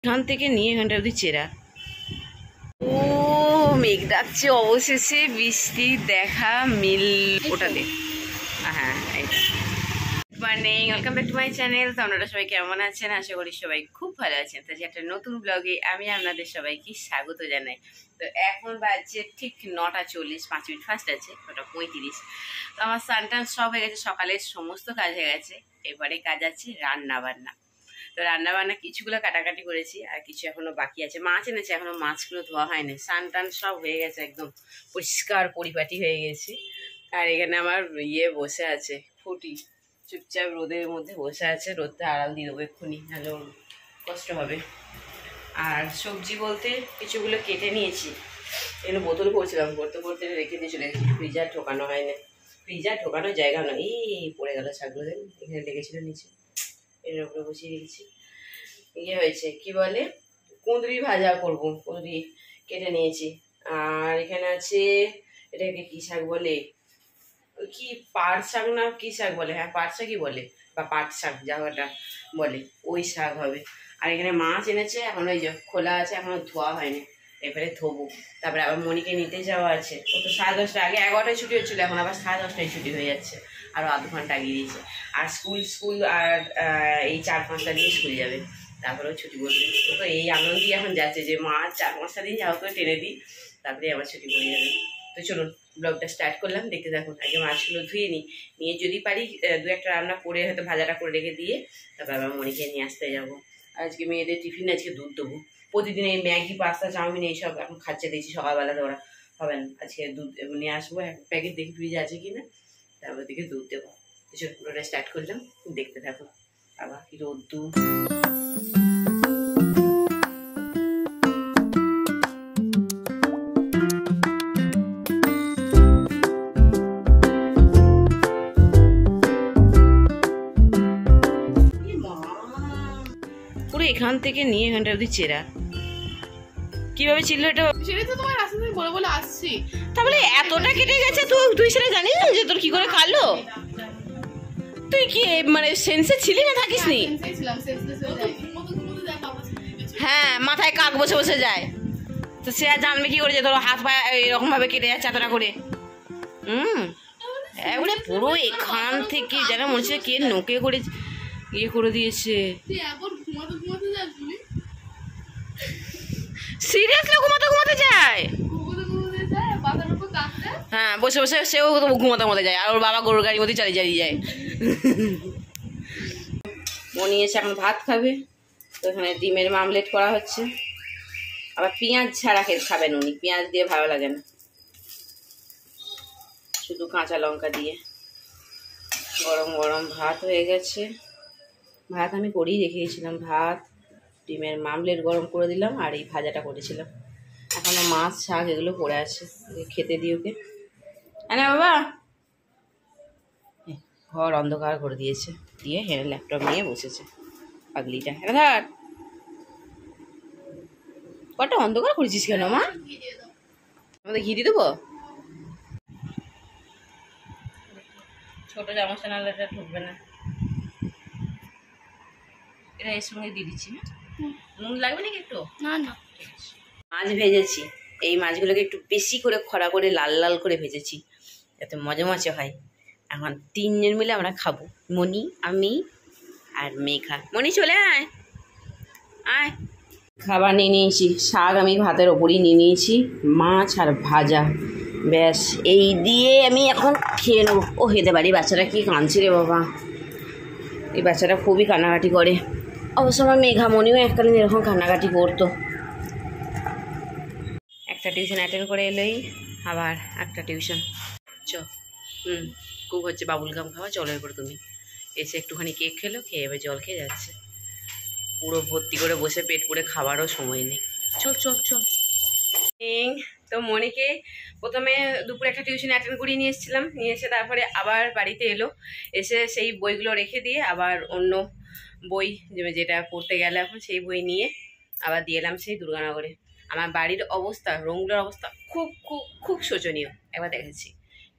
এখান থেকে নিয়ে এখানটা অবধি চেরা। ও মেঘ ডাকছে, অবশেষে বৃষ্টির দেখা মিল ওটাতে। হ্যাঁ এইটা। Morning, welcome back to my channel. তো আপনারা সবাই কেমন আছেন? আশা করি সবাই খুব ভালো আছেন। তো যে একটা নতুন ব্লগে আমি আপনাদের সবাইকে স্বাগত জানাই। তো এখন বাজছে ঠিক 9:40, 5 মিনিট ফার্স্ট আছে, 9:35। তো আমার স্নান সব হয়ে গেছে, সকালের সমস্ত কাজ হয়ে গেছে। এবারে কাজ আছে রান্না বান্না। তো রান্না বান্না কিছুগুলো কাটাকাটি করেছি, আর কিছু এখনো বাকি আছে। মাছ এনেছে, এখনো মাছগুলো ধোয়া হয়নি। স্নান সব হয়ে গেছে, একদম পরিষ্কার পরিপাটি হয়ে গেছি। আর এখানে আমার বসে আছে ফুটি, চুপচাপ রোদের মধ্যে বসে আছে। রোদটা আড়াল দিয়ে দেবো এক্ষুনি, নাহলে ওর কষ্ট হবে। আর সবজি বলতে কিছুগুলো কেটে নিয়েছি, এগুলো বোতলে পড়ছিলাম, পড়তে পড়তে রেখে দিয়ে চলে গেছি। ফ্রিজার ঢোকানো হয় না, ফ্রিজার ঢোকানোর জায়গা নয়। এই পড়ে গেল ছাগল, এখানে লেগেছিল নিচে, এর উপরে বসিয়ে রেখেছি। হয়েছে কি বলে, কুঁদরি ভাজা করবো, কুঁদরি কেটে নিয়েছি। আর এখানে আছে, এটাকে কি শাক বলে, কি পাট শাক না কি শাক বলে, হ্যাঁ পাট শাকই বলে, বা পাট শাক যাওয়াটা বলে, ওই শাক হবে। আর এখানে মাছ এনেছে, এখন ওই যে খোলা আছে, এখনো ধোয়া হয়নি, এবারে ধোবো। তারপরে আবার মনিকে নিতে যাওয়া আছে। ও তো 10:30, আগে 11টায় ছুটি হচ্ছিলো, এখন আবার 10:30টায় ছুটি হয়ে যাচ্ছে, আরও আধ ঘন্টা আগিয়ে দিয়েছে। আর স্কুল আর এই 4-5টা দিন স্কুল যাবে, তারপরেও ছুটি বলবে। তো এই আনন্দই এখন যাচ্ছে যে মা 4-5টা দিন যাও করে টেনে দিই, তারপরে আবার ছুটি পড়ে যাবে। তো চলুন ব্লগটা স্টার্ট করলাম, দেখতে থাকুন। আগে মাছগুলো ধুয়ে নিয়ে যদি পারি 2-একটা রান্না করে, হয়তো ভাজাটা করে রেখে দিয়ে তারপর আবার মনিকে নিয়ে আসতে যাবো। আজকে মেয়েদের টিফিন আজকে দুধ দেবো। প্রতিদিন এই ম্যাগি, পাস্তা, চাউমিন এইসব এখন খাচ্ছে দিয়েছি সকালবেলাতে, ওরা হবে না। আজকে দুধ নিয়ে আসবো, এক প্যাকেট দেখি ফ্রিজে আছে কিনা, তারপর দিকে দুধ দেবো। চলুন পুরোটা স্টার্ট করলাম, দেখতে থাকুন। আবার কি রোদ্দুর। এখান থেকে নিয়ে এখানটা অবধি চেরা, কিভাবে ছিল এটা? সেটা তো তোমার রাস্তা থেকে বলে বলে আসছি, তাহলে এতটা কেটে গেছে, তুই সেটা জানিস না যে তোর কি করে খালো? তুই কি মানে সেন্সে ছিলি না থাকিস নি? হ্যাঁ, মাথায় কাক বসে বসে যায়, তো সে আর জানবে কি করে যে তোর হাত পা এরকম ভাবে কেটে যাচ্ছে এতটা করে? এবারে পুরো এখান থেকে যেন মনে হচ্ছে কে নোকে করে করে দিয়েছে। সিরিয়াসলি ঘুমাতে যায়? হ্যাঁ, বসে বসে সেও ঘুমাতে যায়, আর ওর বাবা গরুর গাড়ির মধ্যে চালিয়ে যায়। মনি এসে এখন ভাত খাবে, তো এখানে ডিমের মামলেট করা হচ্ছে। আবার পেঁয়াজ ছাড়া খাবেন উনি, পেঁয়াজ দিয়ে ভালো লাগে না, শুধু কাঁচা লঙ্কা দিয়ে। গরম গরম ভাত হয়ে গেছে, ভাত আমি করেই রেখে গেছিলাম। ভাত, ডিমের মামলেট গরম করে দিলাম, আর এই ভাজাটা করেছিলাম। এখনো মাছ, শাক এগুলো পড়ে আছে, খেতে দিই ওকে। না বাবা, ঘর অন্ধকার করে দিয়েছে, দিয়ে হেরে ল্যাপটপ নিয়ে বসেছে পাগলিটা। এটা ধর, কটা অন্ধকার করেছিস কেন মা? আমাদের ঘি দিয়ে দেবো, ছোট চামচটা নাহলে এটা ঢুকবে না। এটা এর সঙ্গে দিয়ে দিচ্ছি। নুন লাগবে নাকি একটু? না না, মাছ ভেজেছি, এই মাছগুলোকে একটু বেশি করে খরা করে লাল লাল করে ভেজেছি, যাতে মজা মজা হয়। এখন 3জন মিলে আমরা খাবো, মনি, আমি আর মেঘা। মনি চলে আয় আয়। খাবার নিয়ে নিয়েছি, শাক আমি ভাতের ওপরই নিয়ে নিয়েছি, মাছ আর ভাজা, ব্যাস এই দিয়ে আমি এখন খেয়ে নেবো। ও হেতে পারি, বাচ্চাটা কি কাঁদছে রে বাবা, এই বাচ্চাটা খুবই কান্নাকাটি করে। অবশ্য আমার মেঘা মনিও এককালীন এরকম কান্নাকাটি করতো। একটা টিউশন অ্যাটেন্ড করে এলেই আবার একটা টিউশন। খুব হচ্ছে বাবুল গাম খাওয়া, চলো এরপর তুমি। এসে একটুখানি কেক খেলো, খেয়ে এবার জল খেয়ে যাচ্ছে। পুরো ভর্তি করে বসে পেট পুরে খাবারও সময় নেই। চল। তো মনিকে প্রথমে দুপুরে একটা টিউশন অ্যাটেন্ড করিয়ে নিয়ে এসেছিলাম, নিয়ে এসে তারপরে আবার বাড়িতে এলো, এসে সেই বইগুলো রেখে দিয়ে আবার অন্য বই যেটা পড়তে গেলে এখন সেই বই নিয়ে আবার দিয়ে এলাম সেই দুর্গানগরে। আমার বাড়ির অবস্থা, রুমগুলোর অবস্থা খুব খুব খুব শোচনীয়। একবার দেখেছি,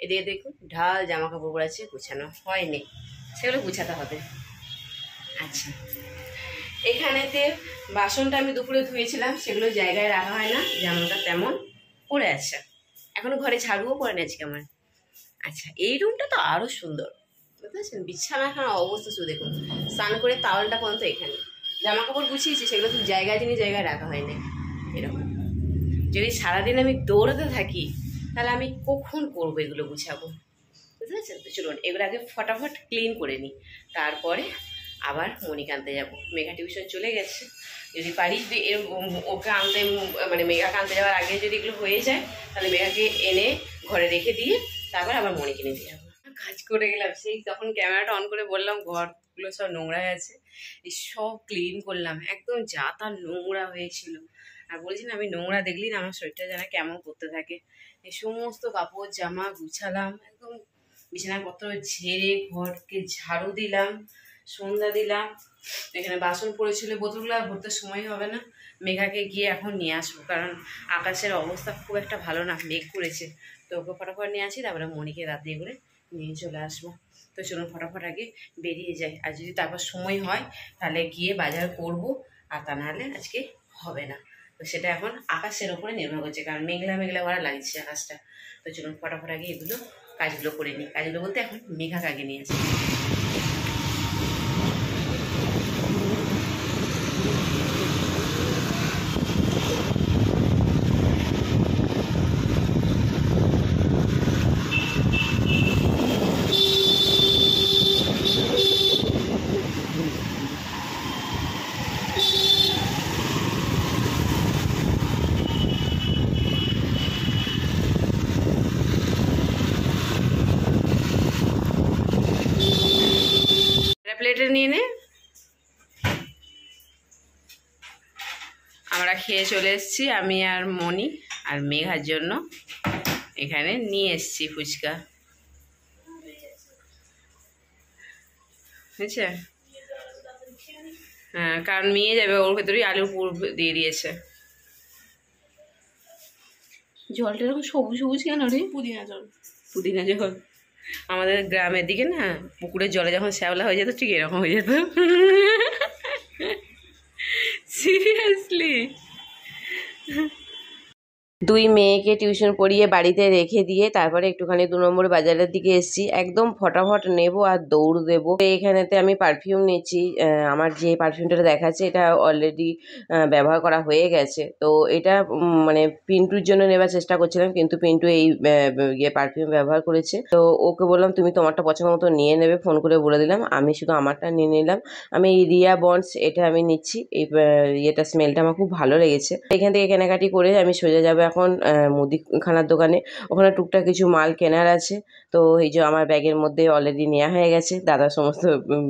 এদিকে দেখুন ঢাল জামা কাপড় পরে আছে, গুছানো হয়নি, সেগুলো গুছাতে হবে। আচ্ছা, এখানেতে বাসনটা আমি দুপুরে ধুয়েছিলাম, সেগুলো জায়গায় রাখা হয় না, যেমনটা তেমন পড়ে আছে। এখনো ঘরে ঝাড়ুও করে নিয়েছি আমার। আচ্ছা, এই রুমটা তো আরো সুন্দর, বুঝতে পারছেন? বিছানাখানা অবস্থা শুধু দেখুন, স্নান করে তাওয়ালটা পর্যন্ত এখানে, জামা কাপড় গুছিয়েছি সেগুলো তো জায়গায় জায়গায় রাখা হয়নি। এরকম যদি সারাদিন আমি দৌড়াতে থাকি তাহলে আমি কখন করবো এগুলো গুছাবো, বুঝতে পারছেন? তো চলুন এগুলো আগে ফটাফট ক্লিন করে নিই, তারপরে আবার মনিকা আনতে যাবো। মেঘা টিউশন চলে গেছে, যদি পারি ওকে আনতে মানে মেঘাকে আনতে যাওয়ার আগে যদি এগুলো হয়ে যায় তাহলে মেঘাকে এনে ঘরে রেখে দিয়ে তারপর আবার মনিকে নিতে যাবো। কাজ করে গেলাম, সেই তখন ক্যামেরাটা অন করে বললাম ঘরগুলো সব নোংরা আছে, এই সব ক্লিন করলাম, একদম যা তা নোংরা হয়েছিল। আর বলছি না, আমি নোংরা দেখলি না আমার শরীরটা যেন কেমন করতে থাকে। এই সমস্ত কাপড় জামা গুছালাম, একদম বিছানাপত্র ঝেড়ে ঘরকে ঝাড়ু দিলাম, সন্ধ্যা দিলাম। এখানে বাসন পড়েছিল, বোতলগুলো আর ভরতে সময় হবে না। মেঘাকে গিয়ে এখন নিয়ে আসবো, কারণ আকাশের অবস্থা খুব একটা ভালো না, মেঘ করেছে। তো ওকে ফটাফট নিয়ে আসি, তারপরে মনিকে রাত দিয়ে করে নিয়ে চলে আসবো। তো চলুন ফটাফট আগে বেরিয়ে যাই, আর যদি তারপর সময় হয় তাহলে গিয়ে বাজার করব, আর তা নাহলে আজকে হবে না। তো সেটা এখন আকাশের ওপরে নির্ভর করছে, কারণ মেঘলা মেঘলা ভরা লাগছে আকাশটা। তো চলুন ফটাফট আগে এগুলো কাজগুলো করে নিই। কাজগুলো বলতে এখন মেঘাকে আগে নিয়ে আসি। প্লেটে নিয়ে নে। আমরা খেয়ে চলে এসেছি, আমি আর মনি, আর মেঘার জন্য এখানে নিয়ে এসেছি ফুচকা, বুঝছে? হ্যাঁ, কারণ নিয়ে যাবে, ওর ভেতরেই আলুর পুর দিয়ে দিয়েছে। জলটা এরকম সবুজ সবুজ কেন রে? পুদিনা জল। পুদিনা জল। আমাদের গ্রামের দিকে না পুকুরের জলে যখন শ্যাওলা হয়ে যেত ঠিক এরকম হয়ে যেত। সিরিয়াসলি। দুই মেয়েকে টিউশন পড়িয়ে বাড়িতে রেখে দিয়ে তারপরে একটুখানি 2 নম্বর বাজারের দিকে এসেছি, একদম ফটাফট নেব আর দৌড় দেবো। এখানেতে আমি পারফিউম নিচ্ছি, আমার যে পারফিউমটা দেখাচ্ছে এটা অলরেডি ব্যবহার করা হয়ে গেছে। তো এটা মানে পিন্টুর জন্য নেবার চেষ্টা করছিলাম, কিন্তু পিন্টু এই পারফিউম ব্যবহার করেছে। তো ওকে বললাম তুমি তোমারটা পছন্দ মতো নিয়ে নেবে, ফোন করে বলে দিলাম। আমি শুধু আমারটা নিয়ে নিলাম। আমি রিয়া বন্ডস এটা আমি নিচ্ছি, এই ইয়েটা স্মেলটা আমার খুব ভালো লেগেছে। এখান থেকে কেনাকাটি করে আমি সোজা যাবো এখন মুদিখানার দোকানে, ওখানে টুকটাক কিছু মাল কেনার আছে। তো এই যে আমার ব্যাগের মধ্যে অলরেডি নেওয়া হয়ে গেছে, দাদা সমস্ত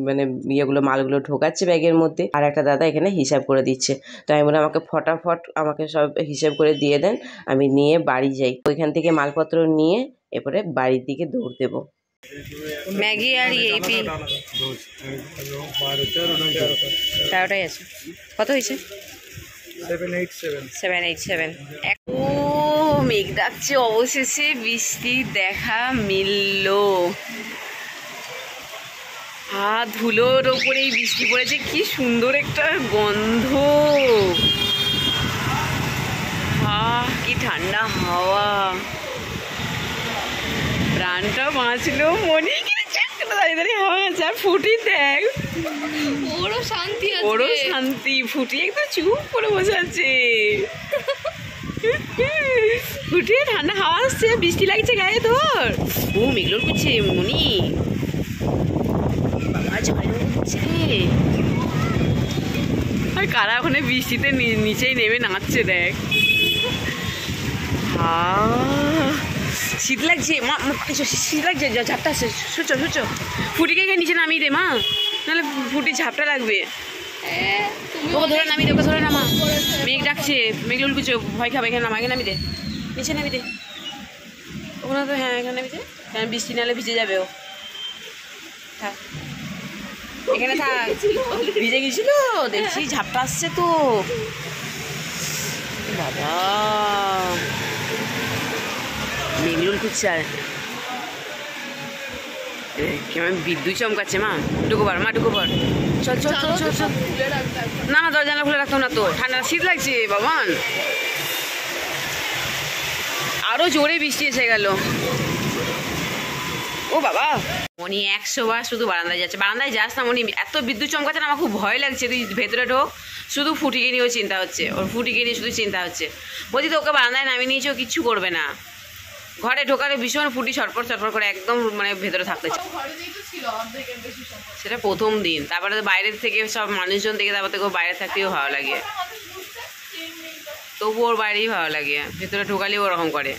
মানে ইয়েগুলো মালগুলো ঢোকাচ্ছে ব্যাগের মধ্যে, আর একটা দাদা এখানে হিসাব করে দিচ্ছে। তো আমি বলে আমাকে ফটাফট আমাকে সব হিসাব করে দিয়ে দেন, আমি নিয়ে বাড়ি যাই। ওইখান থেকে মালপত্র নিয়ে এরপরে বাড়ির দিকে দৌড় দেবো। ম্যাগি আর ইপি 13টাই আছে। কত হয়েছে? 787। ও মেঘ ডাকছে, অবশেষে বৃষ্টি দেখা মিলল। ধুলোর ওপরেই বৃষ্টি পড়েছে, কি সুন্দর একটা গন্ধ। কি ঠান্ডা হাওয়া, প্রাণটা বাঁচলো। মনে দাঁড়িয়ে দাঁড়িয়ে হাওয়া আছে, আর ফুটি দেখ, ওরও শান্তি আছে, ওরও শান্তি। ফুটি একদম চুপ করে বসে আছে। ফুটি ঠান্ডা হাওয়া আসছে, বৃষ্টি লাগছে গায়ে তোর। ও মেঘলোর করছে মনি, বাবা ঝড় হচ্ছে। আর কারা ওখানে বৃষ্টিতে নিচেই নেমে নাচছে দেখ। শীত লাগছে মা, শীত লাগছে, ঝাপটা আছে। সুচো সুচো, ফুটিকে নিচে নামিয়ে দে মা, নাহলে ফুটি ঝাপটা লাগবে। ওকে ধরে নামিয়ে দে, ওকে ধরে নামা। মেঘ ডাকছে, মেঘলুল কুচো, ভয় খাবে। এখানে নামা, এখানে নামি দে, নিচে নামি দে ওখানে। তো হ্যাঁ এখানে নামি দে, কারণ বৃষ্টি নাহলে ভিজে যাবে ও। থাক এখানে থাক, ভিজে গেছিল দেখছি, ঝাপটা আসছে তো বাবা। মেঘলুল কুচার কেমন বিদ্যুৎ চমকাচ্ছে মা, ঢুকো পার মা, ঢুকো পার, চল চল চল চল চল। না না দরজা খুলে রাখতাম না তো, ঠান্ডা শীত লাগছে বাবান। আরো জোরে বৃষ্টি এসে গেল। ও বাবা, মনি 100 বার শুধু বারান্দায় যাচ্ছে। বারান্দায় যাস না মনি, এত বিদ্যুৎ চমকাচ্ছে না, আমার খুব ভয় লাগছে। তুই ভেতরে ঢোক, শুধু ফুটিকে নিয়েও চিন্তা হচ্ছে, ওর ফুটিকে নিয়ে শুধু চিন্তা হচ্ছে। বলছি তো ওকে বারান্দায় নামিয়ে নিয়েছে, ও কিচ্ছু করবে না। ঘরে ঢোকালে ভীষণ ফুটি ছটফট ছটফট করে একদম মানে ভেতরে থাকতে চায়। সেটা প্রথম দিন, তারপরে তো বাইরের থেকে সব মানুষজন থেকে, তারপর থেকে বাইরে থাকতেও ভালো লাগে। তবু ওর বাইরেই ভালো লাগে, ভেতরে ঢোকালেও ওরকম করে।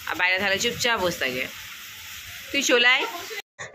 আর বাইরে থাকলে চুপচাপ বসে থাকে। তুই চলে আয়।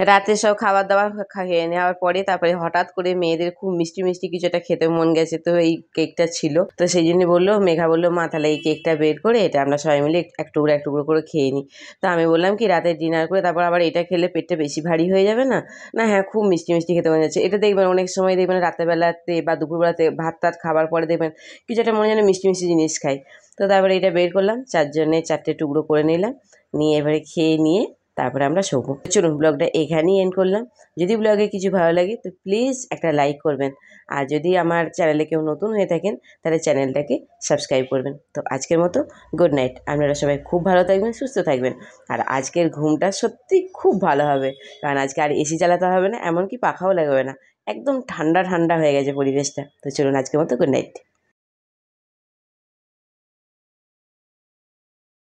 রাতে সব খাবার দাবার খেয়ে নেওয়ার পরে তারপরে হঠাৎ করে মেয়েদের খুব মিষ্টি মিষ্টি কিছু একটা খেতে মন গেছে, তো এই কেকটা ছিল। তো সেই জন্য বললো, মেঘা বললো মা তাহলে এই কেকটা বের করে এটা আমরা সবাই মিলে এক টুকরো করে খেয়ে নিই। তো আমি বললাম কি রাতে ডিনার করে তারপর আবার এটা খেলে পেটটা বেশি ভারী হয়ে যাবে না? না হ্যাঁ, খুব মিষ্টি মিষ্টি খেতে মনে যাচ্ছে। এটা দেখবেন অনেক সময় দেখবেন রাতেরবেলাতে বা দুপুরবেলাতে ভাত টাত খাবার পরে দেখবেন কিছু একটা মনে যেন মিষ্টি মিষ্টি জিনিস খাই। তো তারপরে এটা বের করলাম, 4 জনে 4টে টুকরো করে নিলাম, নিয়ে এবারে খেয়ে নিয়ে তারপরে আমরা শোবো। চলুন ব্লগটা এখানেই এন্ড করলাম। যদি ব্লগে কিছু ভালো লাগে তো প্লিজ একটা লাইক করবেন, আর যদি আমার চ্যানেলে কেউ নতুন হয়ে থাকেন তাহলে চ্যানেলটাকে সাবস্ক্রাইব করবেন। তো আজকের মতো গুড নাইট। আপনারা সবাই খুব ভালো থাকবেন, সুস্থ থাকবেন। আর আজকের ঘুমটা সত্যি খুব ভালো হবে, কারণ আজকে আর এসি চালাতে হবে না, এমনকি পাখাও লাগবে না, একদম ঠান্ডা ঠান্ডা হয়ে গেছে পরিবেশটা। তো চলুন আজকের মতো গুড নাইট।